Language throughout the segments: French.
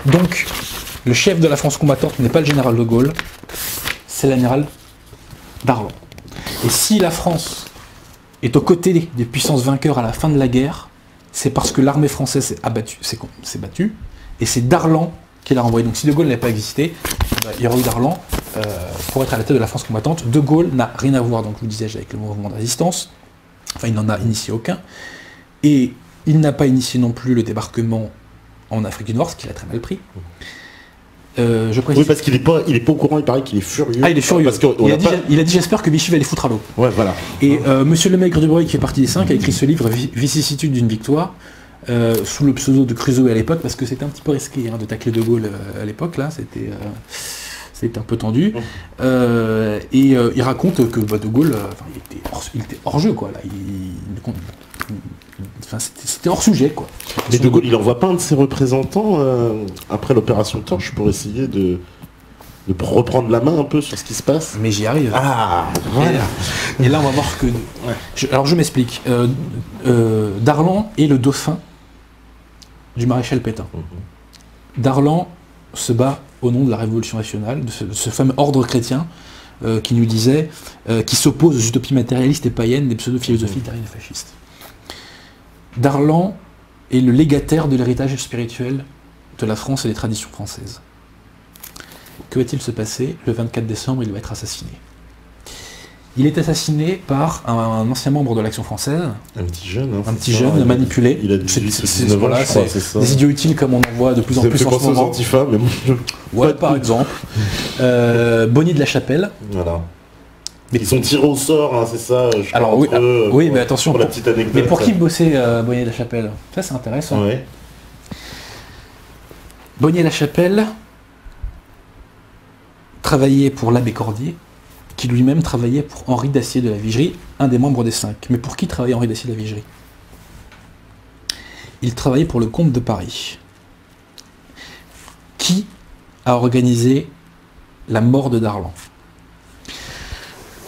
Donc, le chef de la France combattante n'est pas le général de Gaulle, c'est l'amiral Darlan. Et si la France est aux côtés des puissances vainqueurs à la fin de la guerre, c'est parce que l'armée française s'est battue, et c'est Darlan qui l'a renvoyé. Donc si de Gaulle n'avait pas existé, il y aurait eu Darlan pour être à la tête de la France combattante. De Gaulle n'a rien à voir, donc je vous disais, avec le mouvement de résistance. Enfin, il n'en a initié aucun. Et il n'a pas initié non plus le débarquement en Afrique du Nord, ce qu'il a très mal pris. Je précise... Oui, parce qu'il n'est pas au courant, il paraît qu'il est furieux. Ah, il est furieux. Parce il a dit j'espère que Vichy va les foutre à l'eau. Ouais, voilà. Et Monsieur Lemaigre du Breuil, qui fait partie des 5, a écrit ce livre, Vicissitude d'une victoire, sous le pseudo de Crusoe à l'époque, parce que c'était un petit peu risqué de tacler de Gaulle à l'époque, là, c'était un peu tendu. Il raconte que de Gaulle, il était hors jeu, quoi. Là, c'était hors sujet, quoi. Mais de Gaulle, il n'envoie pas un de ses représentants après l'opération Torche pour essayer de reprendre la main un peu sur ce qui se passe. Mais j'y arrive. Ah, voilà. Et là, on va voir que... Alors, je m'explique. Darlan est le dauphin du maréchal Pétain. Darlan se bat au nom de la Révolution nationale, de ce fameux ordre chrétien qui nous disait, qui s'oppose aux utopies matérialistes et païennes des pseudo-philosophies italiennes et fascistes. Darlan est le légataire de l'héritage spirituel de la France et des traditions françaises. Que va-t-il se passer? Le 24 décembre, il va être assassiné. Il est assassiné par un ancien membre de l'Action française. Un petit jeune, manipulé. Il a 19 ans, c'est ça. Des idiots utiles comme on en voit de plus en plus en ce moment. Antifa, mais ouais, par exemple. Bonnier de la Chapelle. Voilà. Mais ils sont tirés au sort, hein, c'est ça. Alors oui, mais attention. Pour la petite anecdote. Mais pour qui bossait Bonnier de la Chapelle? Ça, c'est intéressant. Ouais. Bonnier de la Chapelle travaillait pour l'abbé Cordier, qui lui-même travaillait pour Henri Dacier de la Vigerie, un des membres des 5. Mais pour qui travaillait Henri Dacier de la Vigerie? Il travaillait pour le comte de Paris. Qui a organisé la mort de Darlan?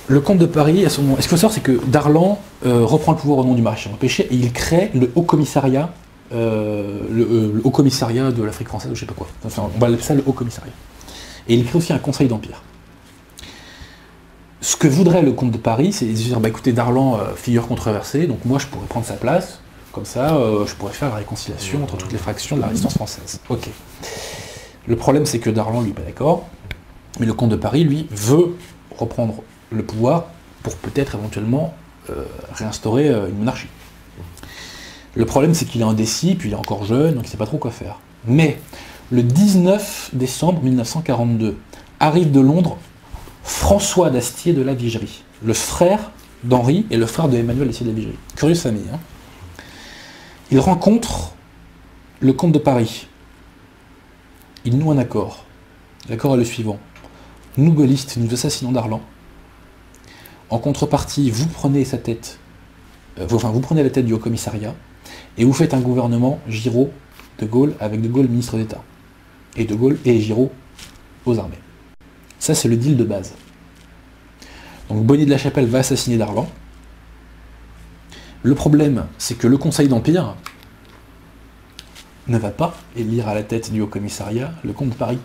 Le comte de Paris, à son moment... Ce qu'il faut savoir, c'est que Darlan reprend le pouvoir au nom du maréchal Pétain et il crée le Haut Commissariat, le Haut Commissariat de l'Afrique française, ou je sais pas quoi. Enfin, on va l'appeler ça le Haut Commissariat. Et il crée aussi un Conseil d'Empire. Ce que voudrait le comte de Paris, c'est dire, bah écoutez, Darlan, figure controversée, donc moi je pourrais prendre sa place, comme ça je pourrais faire la réconciliation entre toutes les fractions de la résistance française. Ok. Le problème, c'est que Darlan, lui, n'est pas d'accord, mais le comte de Paris, lui, veut reprendre le pouvoir pour peut-être éventuellement réinstaurer une monarchie. Le problème, c'est qu'il est indécis, puis il est encore jeune, donc il ne sait pas trop quoi faire. Mais le 19 décembre 1942, arrive de Londres François d'Astier de la Vigerie, le frère d'Henri et le frère de Emmanuel d'Astier de la Vigerie. Curieuse famille. Hein. Il rencontre le comte de Paris. Ils nouent un accord. L'accord est le suivant. Nous, gaullistes, nous assassinons Darlan. En contrepartie, vous prenez sa tête, vous prenez la tête du Haut Commissariat, et vous faites un gouvernement Giraud de Gaulle, avec de Gaulle ministre d'État. Et de Gaulle et Giraud aux armées. Ça, c'est le deal de base. Donc Bonnier de la Chapelle va assassiner Darlan. Le problème, c'est que le Conseil d'Empire ne va pas élire à la tête du Haut Commissariat le comte de Paris.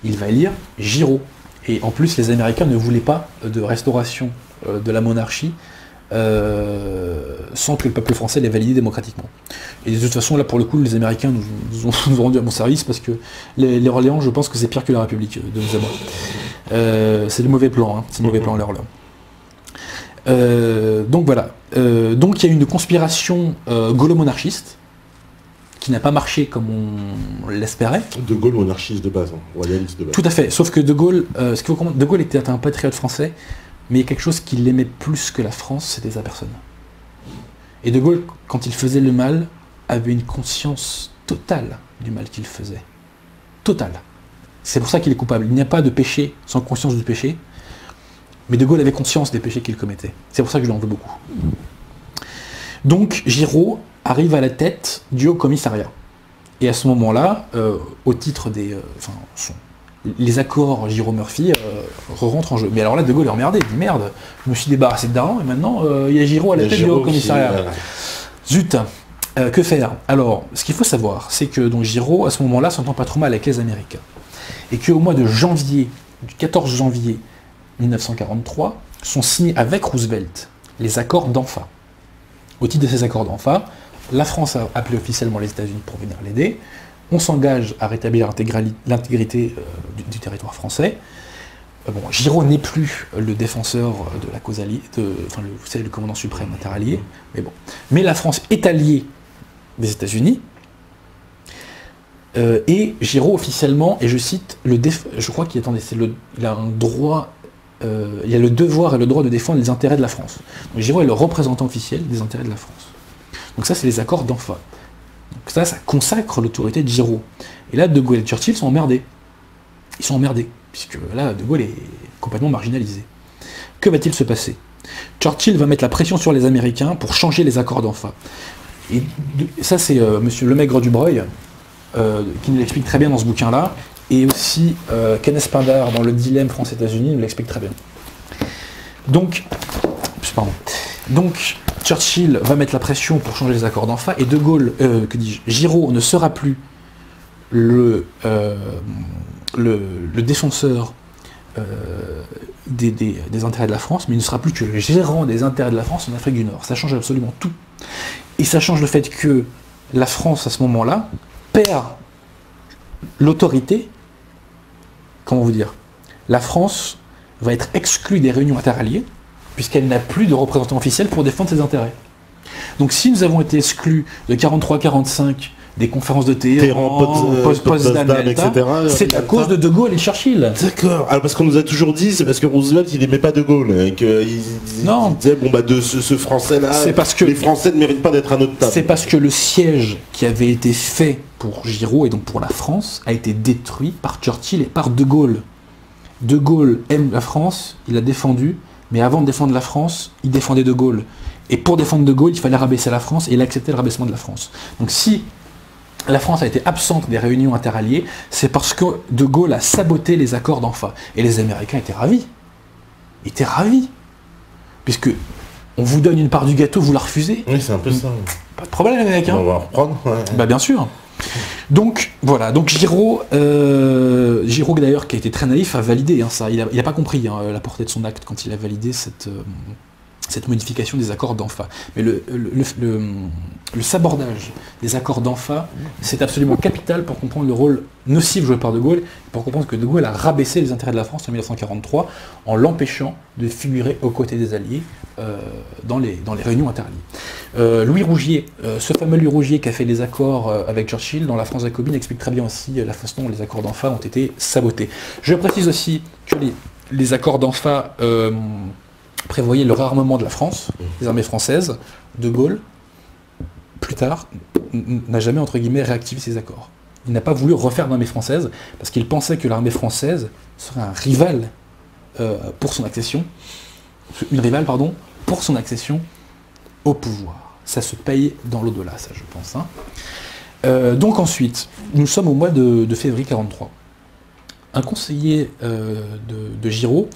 Il va élire Giraud. Et en plus, les Américains ne voulaient pas de restauration de la monarchie sans que le peuple français l'ait validé démocratiquement. Et de toute façon, là, pour le coup, les Américains nous ont rendu à bon service parce que les Orléans, je pense que c'est pire que la République de nous à moi. C'est le mauvais plan, hein. C'est le mauvais plan, les Orléans. Donc voilà. Donc il y a une conspiration gaulo-monarchiste qui n'a pas marché comme on l'espérait. De Gaulle monarchiste de base, hein, royaliste de base. Tout à fait, sauf que De Gaulle, De Gaulle était un patriote français, mais quelque chose qu'il aimait plus que la France, c'était sa personne. Et De Gaulle, quand il faisait le mal, avait une conscience totale du mal qu'il faisait. Totale. C'est pour ça qu'il est coupable. Il n'y a pas de péché sans conscience du péché, mais De Gaulle avait conscience des péchés qu'il commettait. C'est pour ça que je l'en veux beaucoup. Donc Giraud arrive à la tête du Haut Commissariat. Et à ce moment-là, au titre des... les accords Giraud-Murphy rentrent en jeu. Mais alors là, De Gaulle est emmerdé, il dit merde, je me suis débarrassé de Darlan et maintenant il y a Giraud à la tête du Haut Commissariat. Zut. Que faire? Alors, ce qu'il faut savoir, c'est que donc Giraud, à ce moment-là, s'entend pas trop mal avec les Américains. Et qu'au mois de janvier, du 14 janvier 1943, sont signés avec Roosevelt les accords d'Anfa. Au titre de ces accords d'Anfa, la France a appelé officiellement les États-Unis pour venir l'aider. On s'engage à rétablir l'intégrité du territoire français. Bon, Giraud n'est plus le défenseur de la cause alliée, enfin, vous savez, le commandant suprême interallié, mais bon. Mais la France est alliée des États-Unis, et Giraud officiellement, et je cite, je crois qu'il il a un droit, il a le devoir et le droit de défendre les intérêts de la France. Donc Giraud est le représentant officiel des intérêts de la France. Donc ça, c'est les accords d'Anfa. Donc ça consacre l'autorité de Giraud. Et là, De Gaulle et Churchill sont emmerdés. Ils sont emmerdés, puisque là, De Gaulle est complètement marginalisé. Que va-t-il se passer? Churchill va mettre la pression sur les Américains pour changer les accords d'Anfa. Et ça, c'est monsieur Lemaigre-Dubreuil, qui nous l'explique très bien dans ce bouquin-là, et aussi Kenneth Pindar dans Le dilemme France-États-Unis nous l'explique très bien. Donc, Churchill va mettre la pression pour changer les accords d'Anfa, et De Gaulle, Giraud ne sera plus le défenseur des intérêts de la France, mais il ne sera plus que le gérant des intérêts de la France en Afrique du Nord. Ça change absolument tout. Et ça change le fait que la France, à ce moment-là, perd l'autorité. Comment vous dire? La France va être exclue des réunions interalliées, puisqu'elle n'a plus de représentant officiel pour défendre ses intérêts. Donc si nous avons été exclus de 43-45 des conférences de Téhéran, Potsdam, etc., c'est à cause de Gaulle et Churchill. D'accord. Alors parce qu'on nous a toujours dit, c'est parce que Roosevelt, il n'aimait pas De Gaulle, et qu'il disait, bon bah de ce Français-là, les Français ne méritent pas d'être à notre table. C'est parce que le siège qui avait été fait pour Giraud, et donc pour la France, a été détruit par Churchill et par De Gaulle. De Gaulle aime la France, il l'a défendue, mais avant de défendre la France, il défendait De Gaulle. Et pour défendre De Gaulle, il fallait rabaisser la France, et il a accepté le rabaissement de la France. Donc si la France a été absente des réunions interalliées, c'est parce que De Gaulle a saboté les accords d'Anfa. Et les Américains étaient ravis. Ils étaient ravis. Puisque on vous donne une part du gâteau, vous la refusez. Oui, c'est un peu ça. Pas de problème, les Américains. On va reprendre. Ouais. Bah bien sûr. Donc voilà, donc Giraud d'ailleurs, qui a été très naïf, a validé ça. Il n'a pas compris la portée de son acte quand il a validé cette modification des accords d'Anfa. Mais le sabordage des accords d'Anfa, c'est absolument capital pour comprendre le rôle nocif joué par De Gaulle, pour comprendre que De Gaulle a rabaissé les intérêts de la France en 1943 en l'empêchant de figurer aux côtés des Alliés dans les réunions interalliées. Louis Rougier, ce fameux Louis Rougier qui a fait les accords avec Churchill dans La France jacobine, explique très bien aussi la façon dont les accords d'Anfa ont été sabotés. Je précise aussi que les accords d'Anfa prévoyait le réarmement de la France, des armées françaises. De Gaulle, plus tard, n'a jamais, entre guillemets, réactivé ces accords. Il n'a pas voulu refaire l'armée française, parce qu'il pensait que l'armée française serait un rival pour son accession, pour son accession au pouvoir. Ça se paye dans l'au-delà, ça, je pense. Donc ensuite, nous sommes au mois de février 1943. Un conseiller de Giraud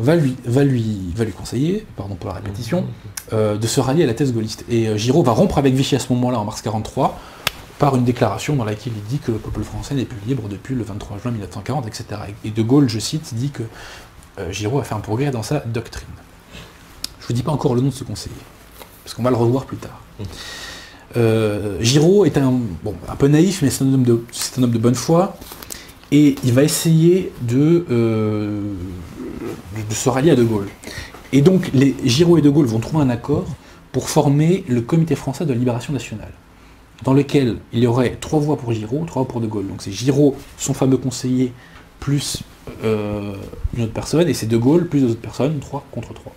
va lui conseiller, pardon pour la répétition, de se rallier à la thèse gaulliste. Et Giraud va rompre avec Vichy à ce moment-là, en mars 1943, par une déclaration dans laquelle il dit que le peuple français n'est plus libre depuis le 23 juin 1940, etc. Et De Gaulle, je cite, dit que Giraud a fait un progrès dans sa doctrine. Je ne vous dis pas encore le nom de ce conseiller, parce qu'on va le revoir plus tard. Giraud est un peu naïf, mais c'est un homme de bonne foi, et il va essayer de se rallier à De Gaulle. Et donc, Giraud et De Gaulle vont trouver un accord pour former le Comité français de libération nationale, dans lequel il y aurait 3 voix pour Giraud, 3 voix pour De Gaulle. Donc c'est Giraud, son fameux conseiller, plus une autre personne, et c'est De Gaulle plus 2 autres personnes, 3 contre 3.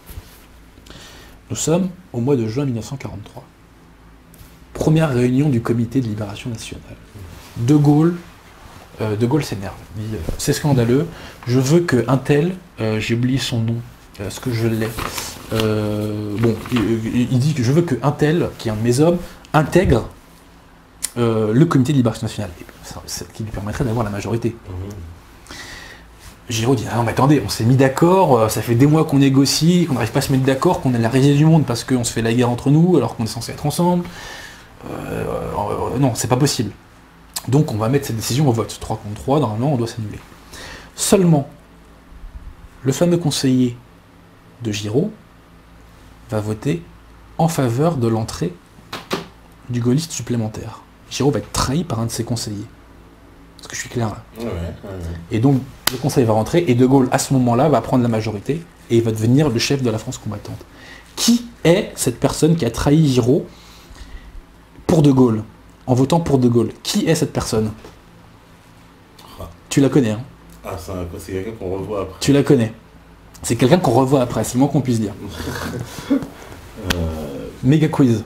Nous sommes au mois de juin 1943. Première réunion du Comité de libération nationale. De Gaulle s'énerve. Il dit c'est scandaleux, je veux que un tel, j'ai oublié son nom, ce que je l'ai. Il dit que je veux que un tel, qui est un de mes hommes, intègre le Comité de libération nationale, ce qui lui permettrait d'avoir la majorité. Giraud dit, ah non mais attendez, on s'est mis d'accord, ça fait des mois qu'on négocie, qu'on n'arrive pas à se mettre d'accord, qu'on est la risée du monde parce qu'on se fait la guerre entre nous alors qu'on est censé être ensemble. non, c'est pas possible. Donc on va mettre cette décision au vote. 3 contre 3, normalement on doit s'annuler. Seulement, le fameux conseiller de Giraud va voter en faveur de l'entrée du gaulliste supplémentaire. Giraud va être trahi par un de ses conseillers. Est-ce que je suis clair là ? Ouais. Et donc le conseil va rentrer et De Gaulle à ce moment-là va prendre la majorité et il va devenir le chef de la France combattante. Qui est cette personne qui a trahi Giraud pour De Gaulle, en votant pour De Gaulle? Qui est cette personne? Tu la connais, hein? Ah, c'est quelqu'un qu'on revoit après. Tu la connais. C'est quelqu'un qu'on revoit après, c'est le moins qu'on puisse dire. Méga quiz.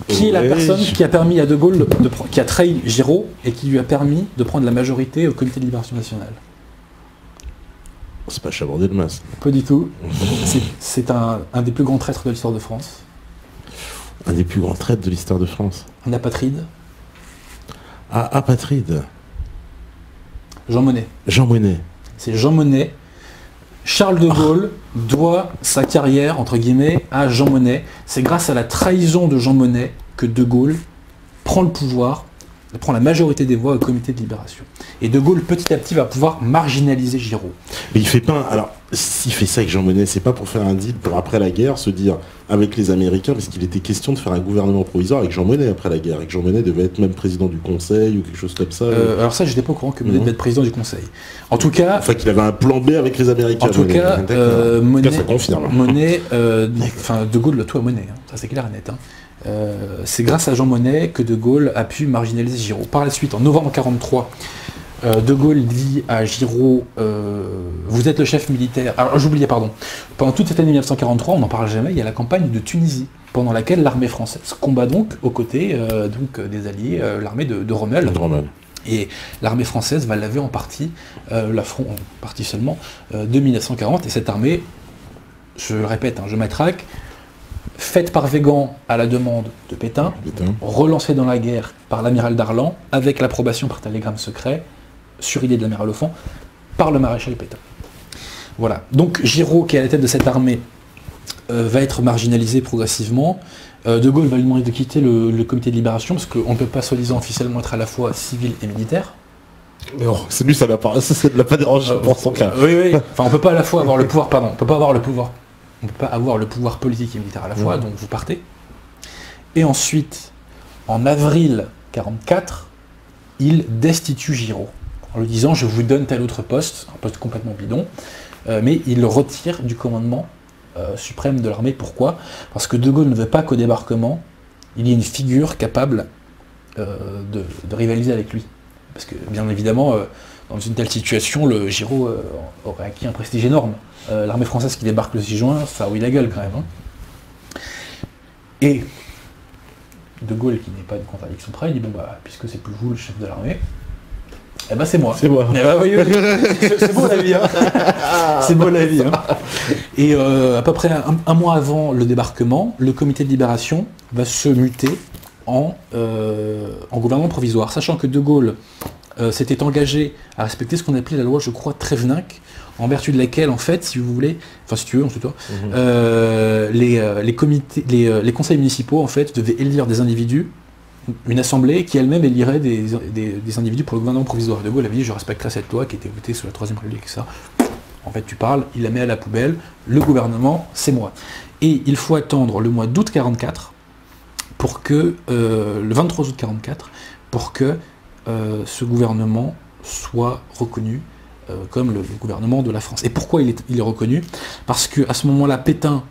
Qui est la personne qui a permis à De Gaulle, qui a trahi Giraud et qui lui a permis de prendre la majorité au Comité de Libération Nationale? C'est pas Chaban-Delmas. Pas du tout. C'est un des plus grands traîtres de l'histoire de France. Un des plus grands traîtres de l'histoire de France. Un apatride. Ah, apatride. Jean Monnet. Jean Monnet. C'est Jean Monnet. Charles de Gaulle doit sa carrière, entre guillemets, à Jean Monnet. C'est grâce à la trahison de Jean Monnet que De Gaulle prend le pouvoir, prend la majorité des voix au Comité de Libération. Et De Gaulle, petit à petit, va pouvoir marginaliser Giraud. Mais il fait pas... Alors, s'il fait ça avec Jean Monnet, c'est pas pour faire un deal pour après la guerre, se dire avec les Américains, parce qu'il était question de faire un gouvernement provisoire avec Jean Monnet après la guerre. Et que Jean Monnet devait être même président du Conseil ou quelque chose comme ça. Alors ça, je n'étais pas au courant que Monnet devait être président du Conseil. En tout cas... Enfin, qu'il avait un plan B avec les Américains. En tout cas, Monnet... ça confirme. Monnet... Enfin, De Gaulle, tout à Monnet. Hein. Ça, c'est clair et net. Hein. C'est grâce à Jean Monnet que De Gaulle a pu marginaliser Giraud. Par la suite, en novembre 1943, De Gaulle dit à Giraud, vous êtes le chef militaire. Alors j'oubliais, pardon. Pendant toute cette année 1943, on n'en parle jamais, il y a la campagne de Tunisie, pendant laquelle l'armée française combat donc aux côtés des Alliés, l'armée de Rommel. Et l'armée française va laver en partie l'affront, en partie seulement, de 1940. Et cette armée, je le répète, hein, je matraque, faite par Weygand à la demande de Pétain, relancée dans la guerre par l'amiral Darlan, avec l'approbation par télégramme secret, sur idée de l'amiral Offand, par le maréchal Pétain. Voilà. Donc Giraud, qui est à la tête de cette armée, va être marginalisé progressivement. De Gaulle va lui demander de quitter le Comité de Libération, parce qu'on ne peut pas soi-disant officiellement être à la fois civil et militaire. Non, c'est lui, ça ne l'a pas dérangé pour son cas. Oui. Enfin, on ne peut pas à la fois avoir le pouvoir, pardon, on ne peut pas avoir le pouvoir politique et militaire à la fois, donc vous partez. Et ensuite, en avril 1944, il destitue Giraud, en lui disant « je vous donne tel autre poste », un poste complètement bidon, mais il le retire du commandement suprême de l'armée. Pourquoi? Parce que De Gaulle ne veut pas qu'au débarquement, il y ait une figure capable de rivaliser avec lui. Parce que, bien évidemment, dans une telle situation, le Giraud aurait acquis un prestige énorme. L'armée française qui débarque le 6 juin, ça rouille la gueule quand même. Hein. Et De Gaulle, qui n'est pas une contradiction près, il dit bon bah puisque c'est plus vous le chef de l'armée, eh ben c'est moi. C'est moi. Eh ben, oui, c'est beau la vie. Hein. C'est beau la vie. Hein. Et à peu près un mois avant le débarquement, le Comité de Libération va se muter en gouvernement provisoire, sachant que De Gaulle s'était engagé à respecter ce qu'on appelait la loi, je crois, Tréveninck, en vertu de laquelle, en fait, si vous voulez, enfin si tu veux, on se tutoie, les conseils municipaux, en fait, devaient élire des individus, une assemblée qui elle-même élirait des individus pour le gouvernement provisoire. De Gaulle avait dit, je respecterai cette loi qui était votée sous la Troisième République, et ça. En fait, tu parles, il la met à la poubelle, le gouvernement, c'est moi. Et il faut attendre le mois d'août 1944, pour que, le 23 août 1944, pour que ce gouvernement soit reconnu comme le gouvernement de la France. Et pourquoi il est reconnu? Parce qu'à ce moment-là, Pétain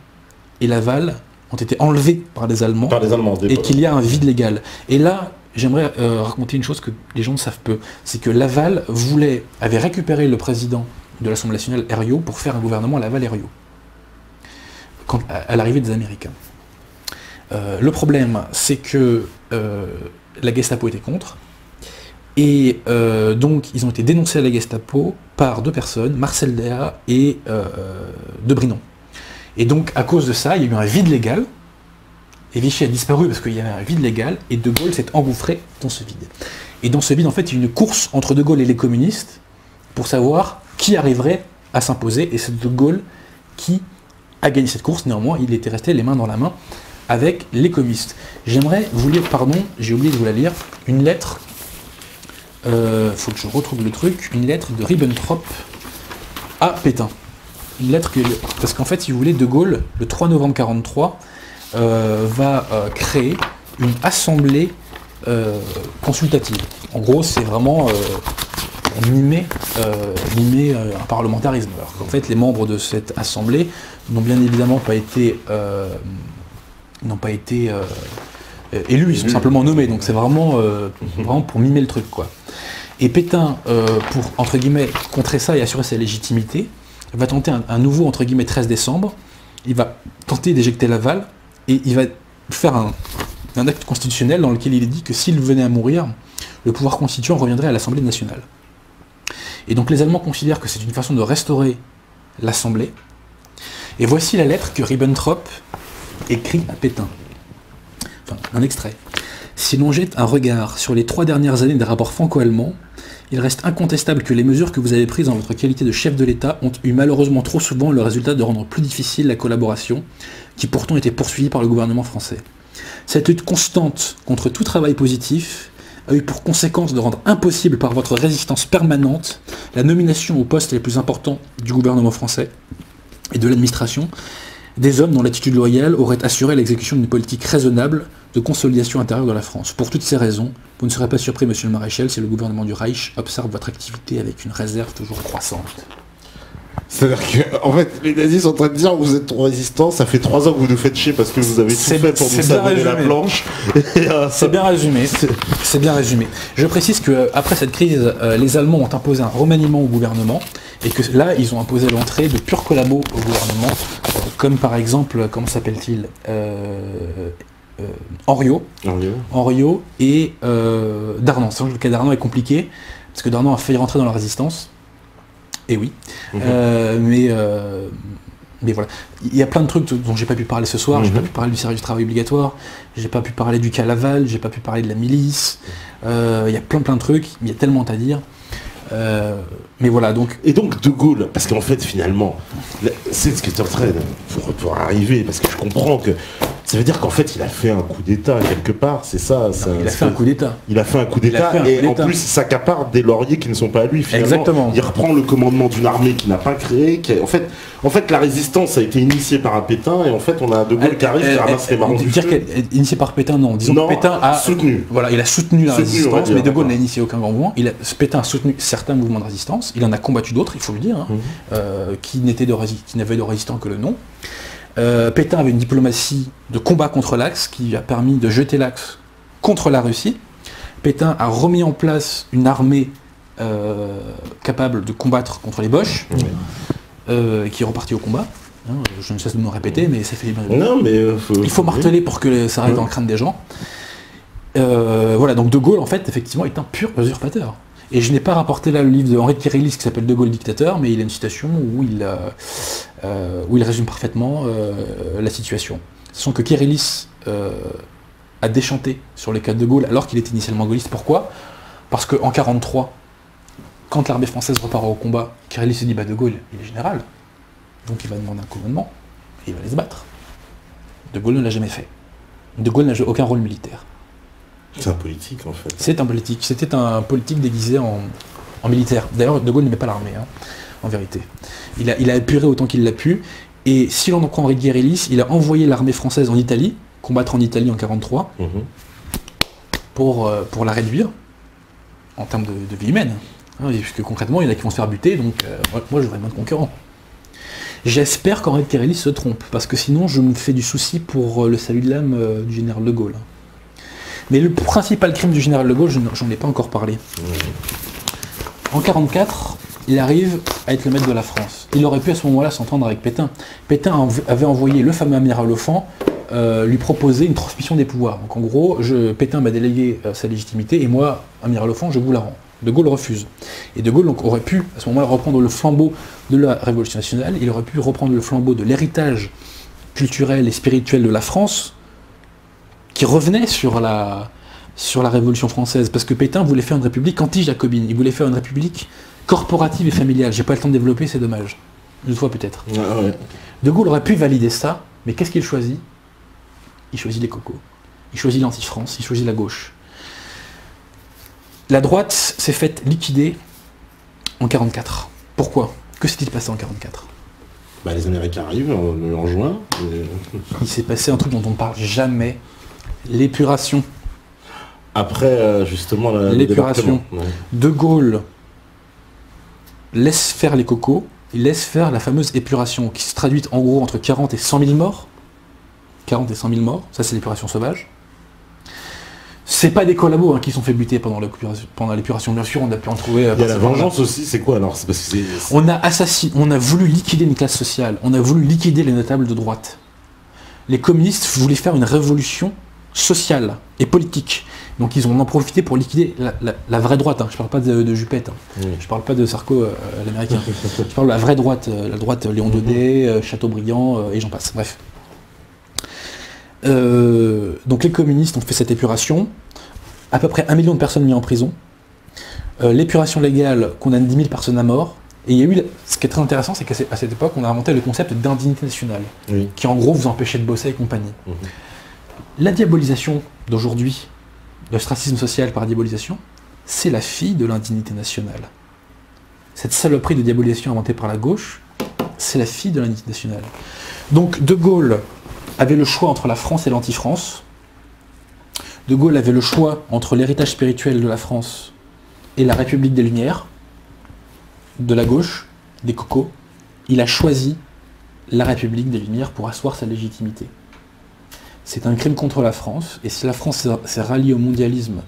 et Laval ont été enlevés par les Allemands, et qu'il y a un vide légal. Et là, j'aimerais raconter une chose que les gens ne savent peu, c'est que Laval avait récupéré le président de l'Assemblée nationale, Herriot, pour faire un gouvernement Laval-Herriot, à l'arrivée des Américains. Le problème, c'est que la Gestapo était contre, et donc ils ont été dénoncés à la Gestapo par deux personnes, Marcel Déat et De Brinon. Et donc à cause de ça, il y a eu un vide légal, et Vichy a disparu parce qu'il y avait un vide légal, et De Gaulle s'est engouffré dans ce vide. Et dans ce vide, en fait, il y a eu une course entre De Gaulle et les communistes pour savoir qui arriverait à s'imposer, et c'est De Gaulle qui a gagné cette course. Néanmoins, il était resté les mains dans la main avec les communistes. J'aimerais vous lire, pardon, j'ai oublié de vous la lire, une lettre, faut que je retrouve le truc, une lettre de Ribbentrop à Pétain. Une lettre parce qu'en fait, si vous voulez, De Gaulle, le 3 novembre 1943, va créer une assemblée consultative. En gros, c'est vraiment mimer un parlementarisme. Alors qu'en fait, les membres de cette assemblée n'ont bien évidemment pas été élus, ils sont simplement nommés. Donc c'est vraiment pour mimer le truc, quoi. Et Pétain, pour entre guillemets contrer ça et assurer sa légitimité, va tenter un nouveau entre guillemets 13 décembre. Il va tenter d'éjecter Laval et il va faire un acte constitutionnel dans lequel il est dit que s'il venait à mourir, le pouvoir constituant reviendrait à l'Assemblée nationale. Et donc les Allemands considèrent que c'est une façon de restaurer l'Assemblée. Et voici la lettre que Ribbentrop écrit à Pétain. Enfin, un extrait. Si l'on jette un regard sur les 3 dernières années des rapports franco-allemands, il reste incontestable que les mesures que vous avez prises en votre qualité de chef de l'État ont eu malheureusement trop souvent le résultat de rendre plus difficile la collaboration, qui pourtant était poursuivie par le gouvernement français. Cette lutte constante contre tout travail positif a eu pour conséquence de rendre impossible par votre résistance permanente la nomination aux postes les plus importants du gouvernement français et de l'administration des hommes dont l'attitude loyale aurait assuré l'exécution d'une politique raisonnable de consolidation intérieure de la France. Pour toutes ces raisons, vous ne serez pas surpris, monsieur le maréchal, si le gouvernement du Reich observe votre activité avec une réserve toujours croissante. C'est-à-dire que, en fait, les nazis sont en train de dire vous êtes trop résistants, ça fait 3 ans que vous nous faites chier parce que vous avez tout fait pour nous savonner la planche. C'est bien résumé. C'est bien résumé. Je précise qu'après cette crise, les Allemands ont imposé un remaniement au gouvernement et que là, ils ont imposé l'entrée de purs collabos au gouvernement, comme par exemple, comment s'appelle-t-il Henriot et Darnan. C'est vrai que le cas Darnan est compliqué, parce que Darnan a failli rentrer dans la résistance. Et oui. Mais voilà. Il y a plein de trucs dont j'ai pas pu parler ce soir. J'ai pas pu parler du service du travail obligatoire, j'ai pas pu parler du cas Laval, j'ai pas pu parler de la milice. Il y a plein de trucs, il y a tellement à dire. Mais voilà, donc... Et donc De Gaulle, parce qu'en fait finalement, c'est ce que tu es en train pour arriver, parce que je comprends que ça veut dire qu'en fait il a fait un coup d'état quelque part, c'est ça. Il a fait un coup d'état. Il a fait un coup d'état et en plus il s'accapare des lauriers qui ne sont pas à lui finalement. Exactement. Il reprend le commandement d'une armée qu'il n'a pas créée. En fait la résistance a été initiée par un Pétain et en fait on a De Gaulle qui arrive qui ramasse les marrons du feu. Initiée par Pétain, non. Disons que Pétain a soutenu. Voilà, il a soutenu la résistance, mais De Gaulle n'a initié aucun grand mouvement. Pétain a soutenu certains mouvements de résistance. Il en a combattu d'autres, il faut le dire, qui n'avaient de résistants que le nom. Pétain avait une diplomatie de combat contre l'Axe qui lui a permis de jeter l'Axe contre la Russie. Pétain a remis en place une armée capable de combattre contre les Boches, qui est repartie au combat. Je ne cesse de me répéter, mais ça fait bien. Non, mais il faut marteler pour que ça reste dans le crâne des gens. Voilà, donc De Gaulle, en fait, effectivement, est un pur usurpateur. Et je n'ai pas rapporté là le livre de Henri de Kérillis qui s'appelle De Gaulle dictateur, mais il a une citation où il résume parfaitement la situation. Sachant que Kérillis a déchanté sur les cas de Gaulle alors qu'il était initialement gaulliste. Pourquoi ? Parce qu'en 1943, quand l'armée française repart au combat, Kérillis se dit De Gaulle, il est général, donc il va demander un commandement, et il va les se battre. De Gaulle ne l'a jamais fait. De Gaulle n'a joué aucun rôle militaire. C'est un politique en fait. C'est un politique. C'était un politique déguisé en militaire. D'ailleurs, De Gaulle n'aimait pas l'armée, en vérité. Il a épuré autant qu'il l'a pu. Et si l'on en prend Henri de Kérillis, il a envoyé l'armée française en Italie, combattre en Italie en 1943, pour la réduire en termes de vie humaine. Puisque concrètement, il y en a qui vont se faire buter, donc moi j'aurais moins de concurrents. J'espère qu'Henri de Kérillis se trompe, parce que sinon je me fais du souci pour le salut de l'âme du général de Gaulle. Mais le principal crime du général de Gaulle, j'en ai pas encore parlé. En 1944, il arrive à être le maître de la France. Il aurait pu à ce moment-là s'entendre avec Pétain. Pétain avait envoyé le fameux amiral Offand lui proposer une transmission des pouvoirs. Donc en gros, Pétain m'a délégué sa légitimité et moi, amiral Offand, je vous la rends. De Gaulle refuse. Et De Gaulle aurait pu à ce moment-là reprendre le flambeau de la Révolution nationale, il aurait pu reprendre le flambeau de l'héritage culturel et spirituel de la France, qui revenait sur la Révolution française, parce que Pétain voulait faire une république anti-jacobine, il voulait faire une république corporative et familiale. J'ai pas le temps de développer, c'est dommage. Une fois peut-être. Ouais. De Gaulle aurait pu valider ça, mais qu'est-ce qu'il choisit ? il choisit les cocos. Il choisit l'anti-France, il choisit la gauche. La droite s'est faite liquider en 1944. Pourquoi? Que s'est-il passé en 1944? Bah, les Américains arrivent en juin. Il s'est passé un truc dont on ne parle jamais. L'épuration. Après, justement, l'épuration. Ouais. De Gaulle laisse faire les cocos, il laisse faire la fameuse épuration, qui se traduit en gros entre 40 et 100 000 morts. 40 et 100 000 morts, ça c'est l'épuration sauvage. C'est pas des collabos qui sont fait buter pendant l'épuration, bien sûr, on a pu en trouver... Il y a la vengeance aussi, c'est quoi alors? C'est parce que on a voulu liquider une classe sociale, on a voulu liquider les notables de droite. Les communistes voulaient faire une révolution sociale et politique. Donc ils en ont profité pour liquider la vraie droite. Je parle pas de Juppette, je parle pas de Sarko, l'américain. Je parle de la vraie droite, la droite Léon Daudet, Chateaubriand, et j'en passe, bref. Donc les communistes ont fait cette épuration, à peu près 1 million de personnes mises en prison. L'épuration légale condamne 10 000 personnes à mort. Et il y a eu, ce qui est très intéressant, c'est qu'à cette époque, on a inventé le concept d'indignité nationale, qui en gros vous empêchait de bosser et compagnie. La diabolisation d'aujourd'hui, le ostracisme social par diabolisation, c'est la fille de l'indignité nationale. Cette saloperie de diabolisation inventée par la gauche, c'est la fille de l'indignité nationale. Donc De Gaulle avait le choix entre la France et l'anti-France. De Gaulle avait le choix entre l'héritage spirituel de la France et la République des Lumières, de la gauche, des cocos. Il a choisi la République des Lumières pour asseoir sa légitimité. C'est un crime contre la France, et si la France s'est ralliée au mondialisme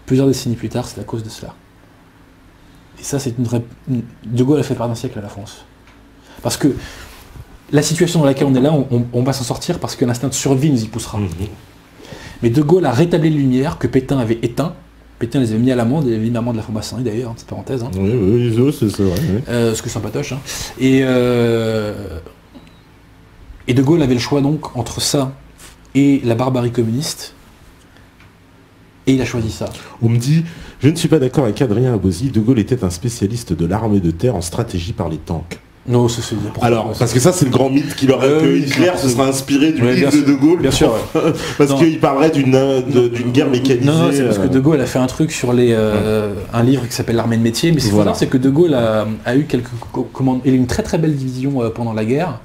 plusieurs décennies plus tard, c'est à cause de cela. Et ça, c'est De Gaulle a fait perdre un siècle à la France. Parce que la situation dans laquelle on est là, on va s'en sortir parce que l'instinct de survie nous y poussera. Mais De Gaulle a rétabli les Lumières que Pétain avait éteintes. Pétain les avait mis à l'amende, il avait mis l'amende de la franc-maçonnerie d'ailleurs, petite parenthèse. Oui, c'est vrai. Ce que c'est sympatoche. Et De Gaulle avait le choix donc entre ça et la barbarie communiste, et il a choisi ça. On me dit, je ne suis pas d'accord avec Adrien Abosi, De Gaulle était un spécialiste de l'armée de terre en stratégie par les tanks. Non, ça c'est... Alors, parce que ça c'est le grand mythe qu'il aurait que Hitler se sera inspiré du livre de Gaulle. Bien sûr, parce qu'il parlerait d'une guerre mécanisée. Non, c'est parce que De Gaulle a fait un truc sur un livre qui s'appelle L'armée de métier, mais ce qu'il faut dire, c'est que De Gaulle a eu quelques commandes. Il a eu une très très belle division pendant la guerre,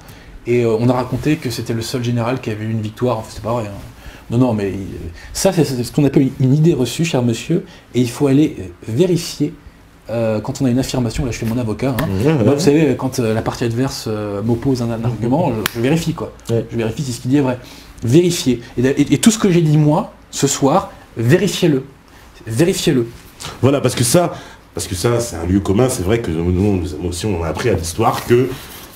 et on a raconté que c'était le seul général qui avait eu une victoire. Enfin, c'est pas vrai. Non, mais ça c'est ce qu'on appelle une idée reçue, cher monsieur, et il faut aller vérifier. Quand on a une affirmation, là je fais mon avocat, moi, vous savez, quand la partie adverse m'oppose un argument, je vérifie quoi. Je vérifie si ce qu'il dit est vrai. Vérifiez. Et tout ce que j'ai dit moi, ce soir, vérifiez-le. Vérifiez-le. Voilà, parce que ça c'est un lieu commun, c'est vrai que nous aussi on a appris à l'histoire que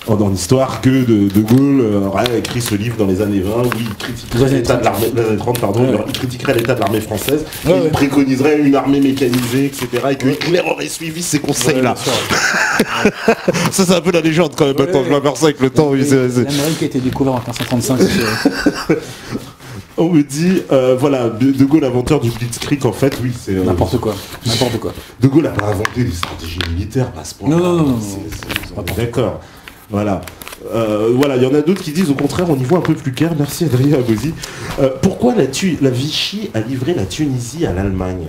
dans l'histoire que De Gaulle aurait écrit ce livre dans les années 20 où il critiquerait l'état de l'armée, les années 30, pardon, il critiquerait l'état de l'armée française, il préconiserait une armée mécanisée, etc. et que Hitler aurait suivi ces conseils-là. Ça c'est un peu la légende quand même, maintenant je m'aperçois avec le temps. L'Amérique a été découverte en 1935. On me dit, voilà, De Gaulle, inventeur du Blitzkrieg, en fait, oui, c'est... N'importe quoi. De Gaulle n'a pas inventé des stratégies militaires, à ce point-là. Non. D'accord. Voilà. Il y en a d'autres qui disent au contraire, on y voit un peu plus clair. Merci Adrien Abosi. Pourquoi la Vichy a livré la Tunisie à l'Allemagne?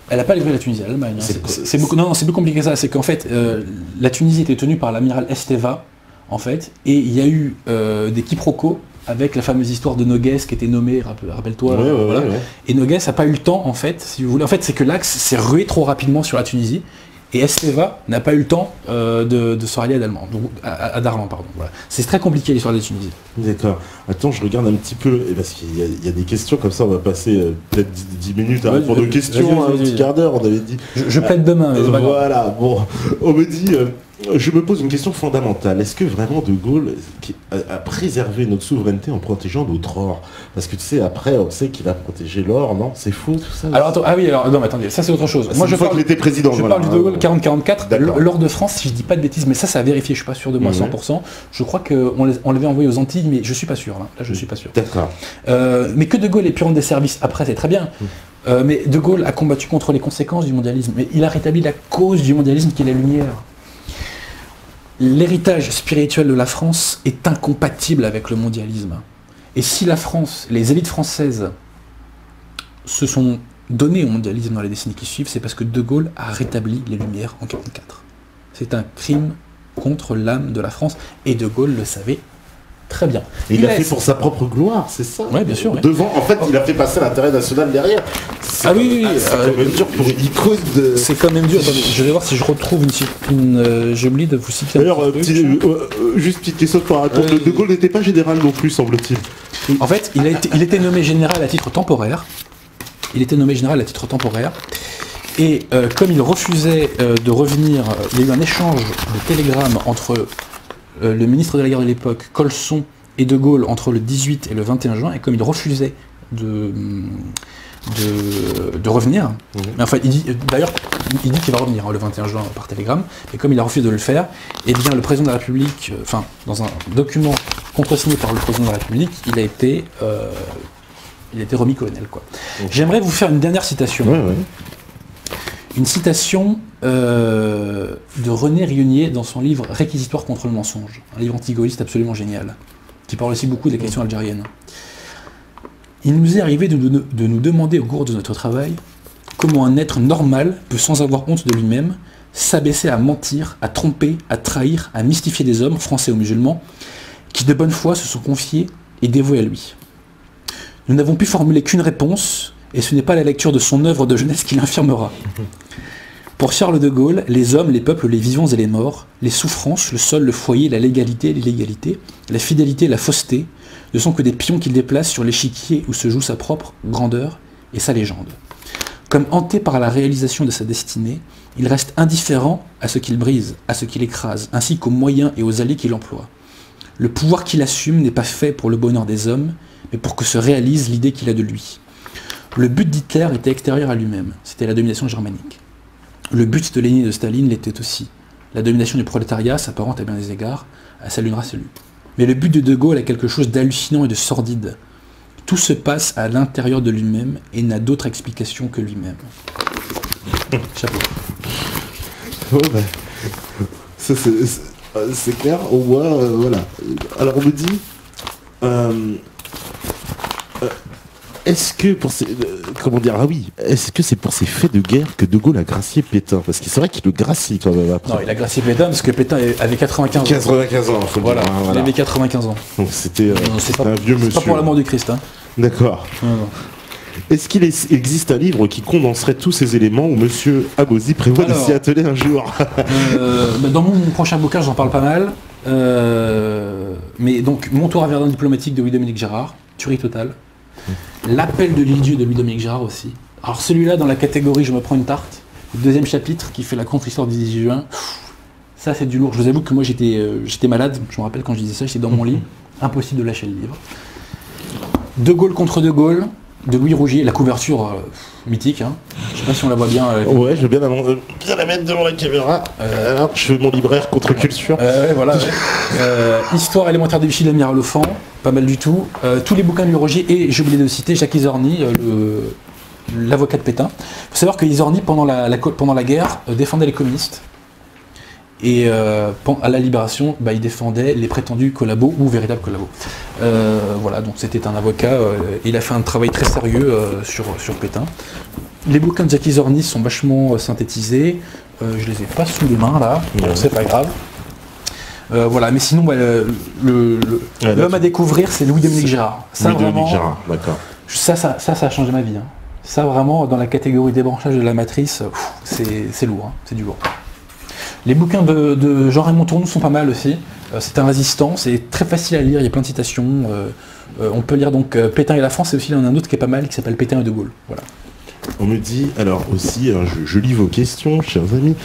Elle n'a pas livré la Tunisie à l'Allemagne. C'est plus compliqué que ça. C'est qu'en fait, la Tunisie était tenue par l'amiral Esteva, en fait, et il y a eu des quiproquos avec la fameuse histoire de Noguès qui était nommé, rappelle-toi. Ouais. Et Noguès n'a pas eu le temps, en fait, si vous voulez. En fait, c'est que l'Axe s'est rué trop rapidement sur la Tunisie. Et Esteva n'a pas eu le temps de se rallier à Darlan. Voilà. C'est très compliqué l'histoire de la Tunisie. D'accord. Attends, je regarde un petit peu, parce qu'il y a des questions comme ça, on va passer peut-être 10 minutes à répondre aux questions, un petit quart d'heure, on avait dit. Je plaide demain. Voilà, bon, on me dit, je me pose une question fondamentale. Est-ce que vraiment De Gaulle a préservé notre souveraineté en protégeant notre or? Parce que tu sais, après, on sait qu'il a protégé l'or, non? C'est faux tout ça? Alors attends, non mais attendez, ça c'est autre chose. Moi je parle qu'il était président. Je parle du De Gaulle 40-44, l'or de France, si je dis pas de bêtises, mais ça a vérifié, je suis pas sûr de moi 100%. Je crois qu'on l'avait envoyé aux Antilles, mais je suis pas sûr. Là je suis pas sûr. D'accord. Mais que De Gaulle ait pu rendre des services après, c'est très bien. Mais De Gaulle a combattu contre les conséquences du mondialisme. Mais il a rétabli la cause du mondialisme qui est la lumière. L'héritage spirituel de la France est incompatible avec le mondialisme. Et si la France, les élites françaises se sont données au mondialisme dans les décennies qui suivent, c'est parce que De Gaulle a rétabli les Lumières en 1944. C'est un crime contre l'âme de la France, et De Gaulle le savait très bien. Et il l'a fait pour sa propre gloire, c'est ça. Oui, bien sûr. Devant, en fait, il a fait passer l'intérêt national derrière. Ah oui, c'est quand même dur pour une icône de... C'est quand même dur. Attendez, je vais voir si je retrouve j'ai oublié de vous citer. D'ailleurs, juste petite question pour raconter. De Gaulle n'était pas général non plus, semble-t-il. En fait, il était nommé général à titre temporaire. Et comme il refusait de revenir, il y a eu un échange de télégrammes entre le ministre de la Guerre de l'époque, Colson, et De Gaulle entre le 18 et le 21 juin, et comme il refusait de revenir, mais enfin, il dit qu'il va revenir le 21 juin par télégramme, et comme il a refusé de le faire, eh bien le président de la République, dans un document contresigné par le président de la République, il a été remis colonel, quoi. J'aimerais vous faire une dernière citation. Ouais. Une citation de René Rionnier dans son livre Réquisitoire contre le mensonge, un livre anti-gaulliste absolument génial, qui parle aussi beaucoup des questions algériennes. Il nous est arrivé de nous demander au cours de notre travail comment un être normal peut, sans avoir honte de lui-même, s'abaisser à mentir, à tromper, à trahir, à mystifier des hommes, français ou musulmans, qui de bonne foi se sont confiés et dévoués à lui. Nous n'avons pu formuler qu'une réponse, et ce n'est pas la lecture de son œuvre de jeunesse qui l'infirmera. Pour Charles de Gaulle, les hommes, les peuples, les vivants et les morts, les souffrances, le sol, le foyer, la légalité, l'illégalité, la fidélité, la fausseté, ne sont que des pions qu'il déplace sur l'échiquier où se joue sa propre grandeur et sa légende. Comme hanté par la réalisation de sa destinée, il reste indifférent à ce qu'il brise, à ce qu'il écrase, ainsi qu'aux moyens et aux alliés qu'il emploie. Le pouvoir qu'il assume n'est pas fait pour le bonheur des hommes, mais pour que se réalise l'idée qu'il a de lui. Le but d'Hitler était extérieur à lui-même, c'était la domination germanique. Le but de Lénine et de Staline l'était aussi. La domination du prolétariat s'apparente à bien des égards à celle d'une race élue. Mais le but de Gaulle a quelque chose d'hallucinant et de sordide. Tout se passe à l'intérieur de lui-même et n'a d'autre explication que lui-même. Chapeau. Oh, bah. Ça, c'est clair, au moins, voilà. Alors on me dit... est-ce que pour ces... comment dire, ah oui, est-ce que c'est pour ces faits de guerre que De Gaulle a gracié Pétain? Parce que c'est vrai qu'il le gracie quand même après. Non, il a gracié Pétain parce que Pétain avait 95 ans. 95 ans, faut le dire. Il avait 95 ans. Donc c'était un vieux monsieur. C'est pas pour l'amour du Christ, hein. D'accord. Non. Est-ce qu'il existe un livre qui condenserait tous ces éléments où monsieur Abosi prévoit de s'y atteler un jour? Dans mon prochain bouquin, j'en parle pas mal. Mais donc, Mon tour à Verdun diplomatique de Louis-Dominique Gérard, tuerie totale. L'appel de l'île-dieu de Louis-Dominique Gérard aussi. Alors celui-là, dans la catégorie Je me prends une tarte, le deuxième chapitre qui fait la contre-histoire du 18 juin, ça c'est du lourd. Je vous avoue que moi j'étais malade, je me rappelle quand je disais ça, j'étais dans mon lit, impossible de lâcher le livre. De Gaulle contre De Gaulle, de Louis Rougier, la couverture mythique, hein. Je sais pas si on la voit bien. Ouais, je veux bien la mettre devant la caméra. Alors, je fais mon libraire contre culture. Voilà. Histoire élémentaire de Vichy de l'amiral Offand, pas mal du tout. Tous les bouquins de Louis Rougier, et j'ai oublié de citer Jacques Izorni, l'avocat de Pétain. Il faut savoir que Izorni, pendant la guerre, défendait les communistes. Et à la Libération, il défendait les prétendus collabos ou véritables collabos. Voilà, donc c'était un avocat, il a fait un travail très sérieux sur Pétain. Les bouquins de Jacques Izorni sont vachement synthétisés, je les ai pas sous les mains là, c'est pas grave. Voilà, mais sinon, l'homme à découvrir, c'est Louis-Dominique Gérard. Ça, Louis-Dominique Gérard, d'accord. Ça a changé ma vie. Hein. Ça, vraiment, dans la catégorie débranchage de la matrice, c'est lourd, hein, c'est du lourd. Les bouquins de Jean-Raymond Tournou sont pas mal aussi. C'est un résistant, c'est très facile à lire, il y a plein de citations. On peut lire donc Pétain et la France, et aussi il y en a un autre qui est pas mal, qui s'appelle Pétain et De Gaulle. Voilà. On me dit, alors aussi, je lis vos questions, chers amis.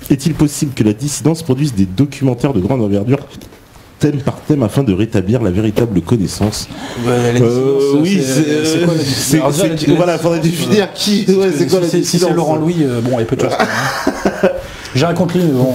Est-il possible que la dissidence produise des documentaires de grande envergure, thème par thème, afin de rétablir la véritable connaissance? Oui, c'est quoi la dissidence? Voilà, faudrait définir qui. Ouais, c'est quoi la dissidence? Si c'est Laurent Louis, bon, il y a peu de choses. J'ai rien contre lui, mais bon.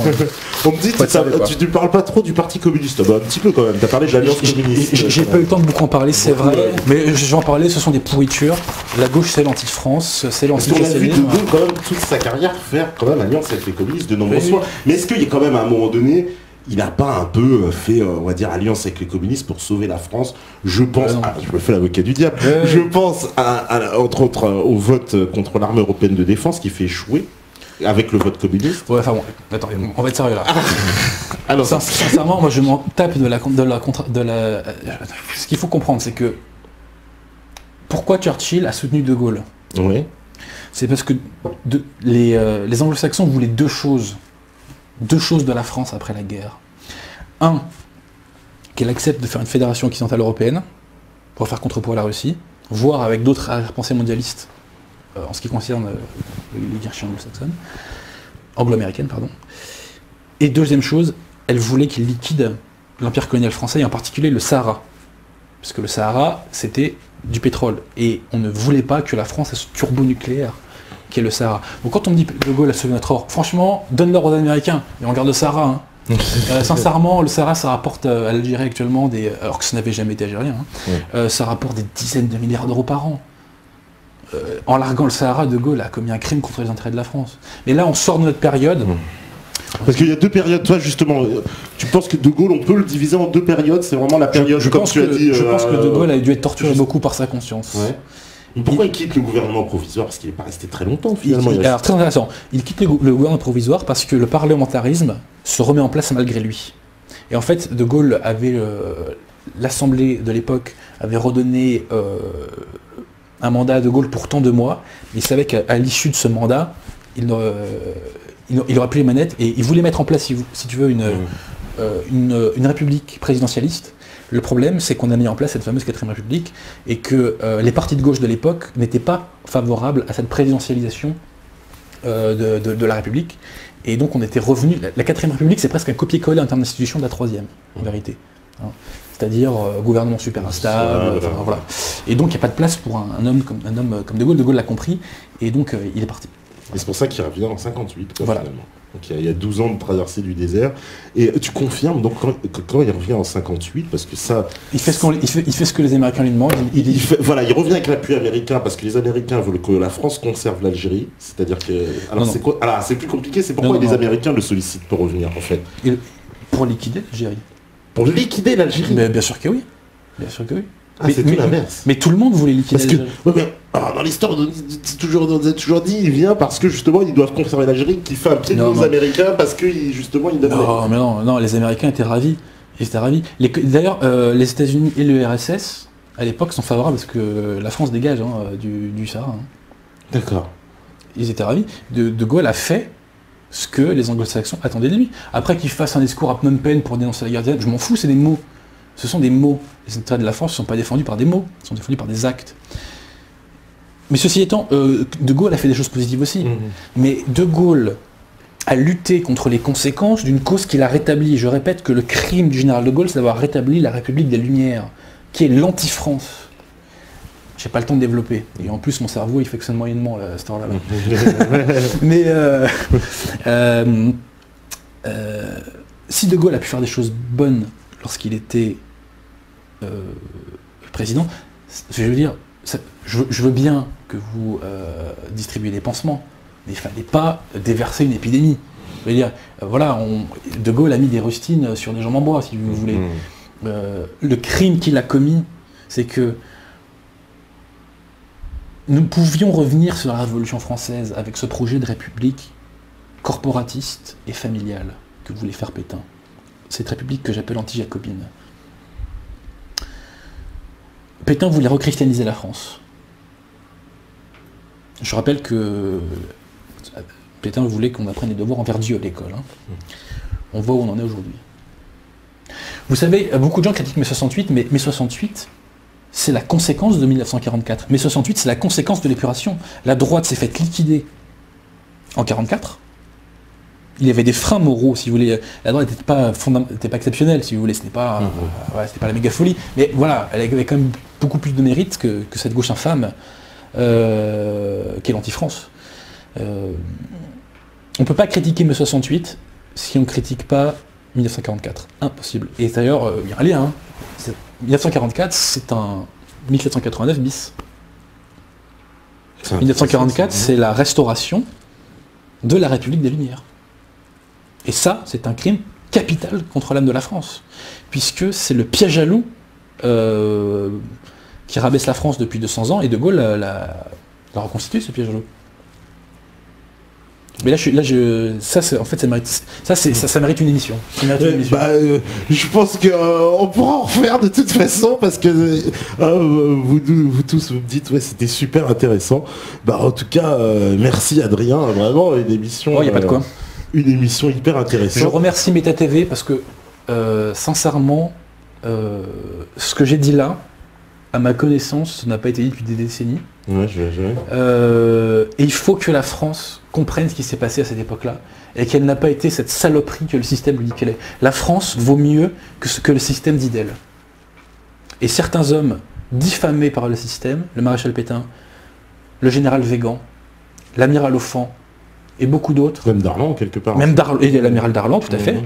On me dit que tu ne parles pas trop du Parti communiste. Bah, un petit peu quand même, t'as parlé de l'Alliance communiste. J'ai pas eu le temps de beaucoup en parler, c'est vrai, mais j'en parlais, ce sont des pourritures. La gauche, c'est l'anti-France, c'est l'anti-socialisme. On a vu De Gaulle quand même toute sa carrière faire quand même alliance avec les communistes de nombreuses fois. Mais est-ce qu'il y a quand même à un moment donné, il n'a pas un peu fait, on va dire, alliance avec les communistes pour sauver la France. Je pense, je me fais l'avocat du diable, je pense entre autres au vote contre l'armée européenne de défense qui fait échouer avec le vote communiste. Ouais, enfin bon, attends, on va être sérieux là. Alors, sincèrement, moi je m'en tape ce qu'il faut comprendre, c'est que pourquoi Churchill a soutenu De Gaulle? Oui. C'est parce que les anglo-saxons voulaient deux choses de la France après la guerre. Un, qu'elle accepte de faire une fédération occidentale européenne pour faire contrepoids à la Russie, voire avec d'autres arrière-pensées mondialistes en ce qui concerne l'oligarchie anglo-saxonne, anglo-américaine, pardon. Et deuxième chose, elle voulait qu'il liquide l'empire colonial français, et en particulier le Sahara. Parce que le Sahara, c'était du pétrole. Et on ne voulait pas que la France ait ce turbo-nucléaire qui est le Sahara. Donc quand on me dit De Gaulle a sauvé notre or, franchement, donne-leur aux Américains, et on garde le Sahara. Hein. Sincèrement, le Sahara, ça rapporte à l'Algérie actuellement, alors que ça n'avait jamais été algérien, ça rapporte des dizaines de milliards d'euros par an. En larguant le Sahara, De Gaulle a commis un crime contre les intérêts de la France. Mais là, on sort de notre période. Parce qu'il y a deux périodes. Toi, justement, tu penses que De Gaulle, on peut le diviser en deux périodes? C'est vraiment la période, je pense que De Gaulle a dû être torturé beaucoup par sa conscience. Ouais. Pourquoi il quitte le gouvernement provisoire? Parce qu'il n'est pas resté très longtemps, finalement. Alors, très intéressant. Il quitte le gouvernement provisoire parce que le parlementarisme se remet en place malgré lui. Et en fait, De Gaulle avait... L'Assemblée de l'époque avait redonné un mandat à De Gaulle pour tant de mois. Il savait qu'à l'issue de ce mandat, il aurait plus les manettes, et il voulait mettre en place, si tu veux, une république présidentialiste. Le problème, c'est qu'on a mis en place cette fameuse 4ème République, et que les partis de gauche de l'époque n'étaient pas favorables à cette présidentialisation de la République. Et donc on était revenu... La 4ème République, c'est presque un copier-coller en termes d'institution de la 3ème, en vérité. Hein. C'est-à-dire gouvernement super instable, voilà. Et donc il n'y a pas de place pour un homme comme De Gaulle. De Gaulle l'a compris, et donc il est parti. Et c'est pour ça qu'il revient en 58, voilà. Finalement. Donc il y a 12 ans de traversée du désert. Et tu confirmes, donc quand il revient en 58, parce que ça... Il fait ce que les Américains lui demandent. Voilà, il revient avec l'appui américain, parce que les Américains veulent que la France conserve l'Algérie. C'est-à-dire que... Alors c'est quoi? Alors c'est plus compliqué, c'est pourquoi les Américains le sollicitent pour revenir, en fait. Pour liquider l'Algérie. Pour liquider l'Algérie? Mais bien sûr que oui. Bien sûr que oui. Ah, c'est tout l'inverse. Mais tout le monde voulait liquider l'Algérie. Dans l'histoire, on nous a toujours dit il vient parce que justement ils doivent conserver l'Algérie, qui fait un pied aux Américains parce que justement ils donnent... Non, les Américains étaient ravis. D'ailleurs, les États-Unis et l'URSS, à l'époque, sont favorables parce que la France dégage du Sahara. Hein. D'accord. Ils étaient ravis. De Gaulle a fait ce que les Anglo-Saxons attendaient de lui. Après qu'il fasse un discours à Phnom Penh pour dénoncer la guerre, je m'en fous, c'est des mots. Ce sont des mots. Les intérêts de la France ne sont pas défendus par des mots, ils sont défendus par des actes. Mais ceci étant, De Gaulle a fait des choses positives aussi. Mais De Gaulle a lutté contre les conséquences d'une cause qu'il a rétablie. Je répète que le crime du général De Gaulle, c'est d'avoir rétabli la République des Lumières, qui est l'anti-France. J'ai pas le temps de développer. Et en plus, mon cerveau, il fonctionne moyennement à cette heure-là. Mais si De Gaulle a pu faire des choses bonnes lorsqu'il était président, je veux dire, je veux bien que vous distribuiez des pansements, mais il ne fallait pas déverser une épidémie. Je veux dire, voilà, De Gaulle a mis des rustines sur des jambes en bois, si vous voulez. Le crime qu'il a commis, c'est que nous pouvions revenir sur la Révolution française avec ce projet de république corporatiste et familiale que voulait faire Pétain. Cette république que j'appelle anti-jacobine. Pétain voulait rechristianiser la France. Je rappelle que Pétain voulait qu'on apprenne les devoirs envers Dieu à l'école. Hein. On voit où on en est aujourd'hui. Vous savez, beaucoup de gens critiquent mai 68, mais mai 68, c'est la conséquence de 1944. Mai 68, c'est la conséquence de l'épuration. La droite s'est faite liquider en 1944. Il y avait des freins moraux, si vous voulez. La droite n'était pas exceptionnelle, si vous voulez. C'était pas la méga folie. Mais voilà, elle avait quand même beaucoup plus de mérite que cette gauche infâme qu'est l'anti-France. On ne peut pas critiquer mai 68 si on ne critique pas 1944. Impossible. Et d'ailleurs, il y a un lien. 1944, c'est un 1789 bis. 1944, c'est la restauration de la République des Lumières. Et ça, c'est un crime capital contre l'âme de la France, puisque c'est le piège à loup qui rabaisse la France depuis 200 ans, et De Gaulle l'a reconstitué, ce piège à loup. Mais ça mérite une émission. Je pense qu'on pourra en refaire de toute façon, parce que vous tous vous me dites ouais, c'était super intéressant. En tout cas, merci Adrien, vraiment une émission. Y a pas de quoi. Une émission hyper intéressante. Je remercie Meta TV parce que sincèrement, ce que j'ai dit là, à ma connaissance, ça n'a pas été dit depuis des décennies. Ouais, et il faut que la France comprenne ce qui s'est passé à cette époque-là et qu'elle n'a pas été cette saloperie que le système lui dit qu'elle est. La France vaut mieux que ce que le système dit d'elle. Et certains hommes diffamés par le système, le maréchal Pétain, le général Végan, l'amiral Offand et beaucoup d'autres, même Darlan quelque part, et l'amiral Darlan tout à fait,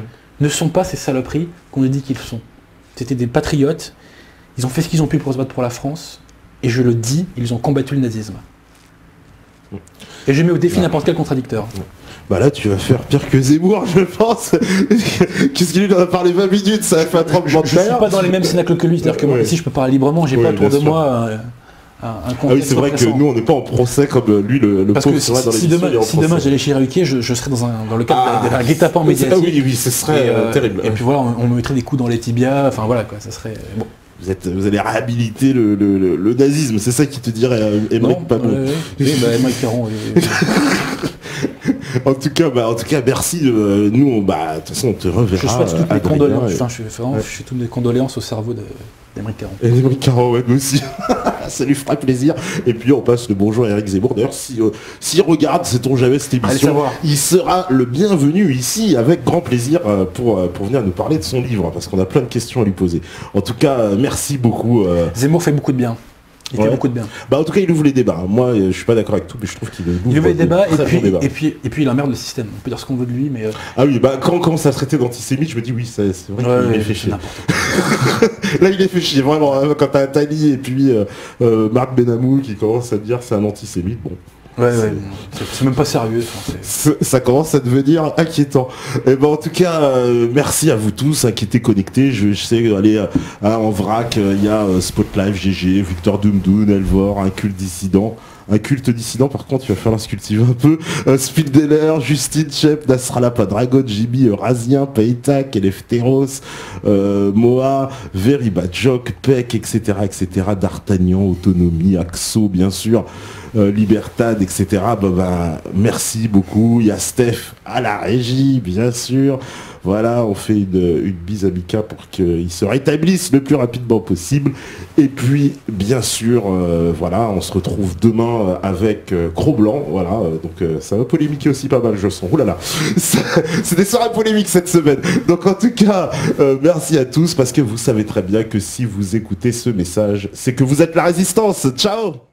ne sont pas ces saloperies qu'on nous dit qu'ils sont. C'était des patriotes, ils ont fait ce qu'ils ont pu pour se battre pour la France, et je le dis, ils ont combattu le nazisme. Et je mets au défi n'importe quel contradicteur. Là tu vas faire pire que Zemmour, je pense. Qu'est-ce qu'il lui en a parlé 20 minutes, ça a fait un tremblement de terre. Je suis pas dans les mêmes cénacles que lui, c'est-à-dire que moi ici je peux parler librement, j'ai pas autour de moi un contexte. Ah oui, c'est vrai que nous on n'est pas en procès comme lui le parce pauvre que serait dans si demain j'allais chez Ruquier, je serais dans le cadre d'un guet-apens médiatique. Ah oui, ce serait terrible. Et puis voilà, on me mettrait des coups dans les tibias, enfin voilà quoi, ça serait bon. Vous allez réhabiliter le nazisme, c'est ça qui te dirait Émeric Pamon. Émeric Caron. En tout cas, merci. Nous, de toute façon, on te reverra. Je souhaite toutes mes condoléances. Enfin, je fais toutes mes condoléances au cerveau d'Émeric Caron. Et Émeric Caron, ouais, nous aussi. Ça lui fera plaisir. Et puis on passe le bonjour à Éric Zemmour. D'ailleurs, s'il regarde, sait-on jamais cette émission, il sera le bienvenu ici avec grand plaisir pour venir nous parler de son livre, parce qu'on a plein de questions à lui poser. En tout cas, merci beaucoup. Zemmour fait beaucoup de bien. Il fait beaucoup de bien. En tout cas, il ouvre les débats. Moi, je suis pas d'accord avec tout, mais je trouve qu'il ouvre les débats. Et puis il emmerde le système. On peut dire ce qu'on veut de lui, mais... Ah oui, quand ça traité d'antisémite, je me dis oui, c'est vrai qu'il est fait chier. Là, il est fait chier, vraiment. Quand t'as Tali et puis Marc Benamou qui commence à dire c'est un antisémite, bon... C'est même pas sérieux. Ça commence à devenir inquiétant. Et en tout cas, merci à vous tous qui étaient connectés. Je sais, allez, en vrac, il y a Spotlive, GG, Victor Doomdoon, Elvor, un culte dissident. Un culte dissident, par contre, il va falloir se cultiver un peu. Speeddealer, Justine, Shep, Nasrallah, Padragon, Jimmy, Razien, Paytak, Eleftheros, Moa, Veribadjok, Peck, etc., D'Artagnan, Autonomie, Axo, bien sûr. Libertad, etc. Merci beaucoup. Il y a Steph à la régie, bien sûr. Voilà, on fait une bise à Mika pour qu'il se rétablisse le plus rapidement possible. Et puis, bien sûr, on se retrouve demain avec Cro-Blanc. Voilà, donc ça va polémiquer aussi pas mal, je sens. Ouh là là, c'est des soirées polémiques cette semaine. Donc en tout cas, merci à tous, parce que vous savez très bien que si vous écoutez ce message, c'est que vous êtes la résistance. Ciao!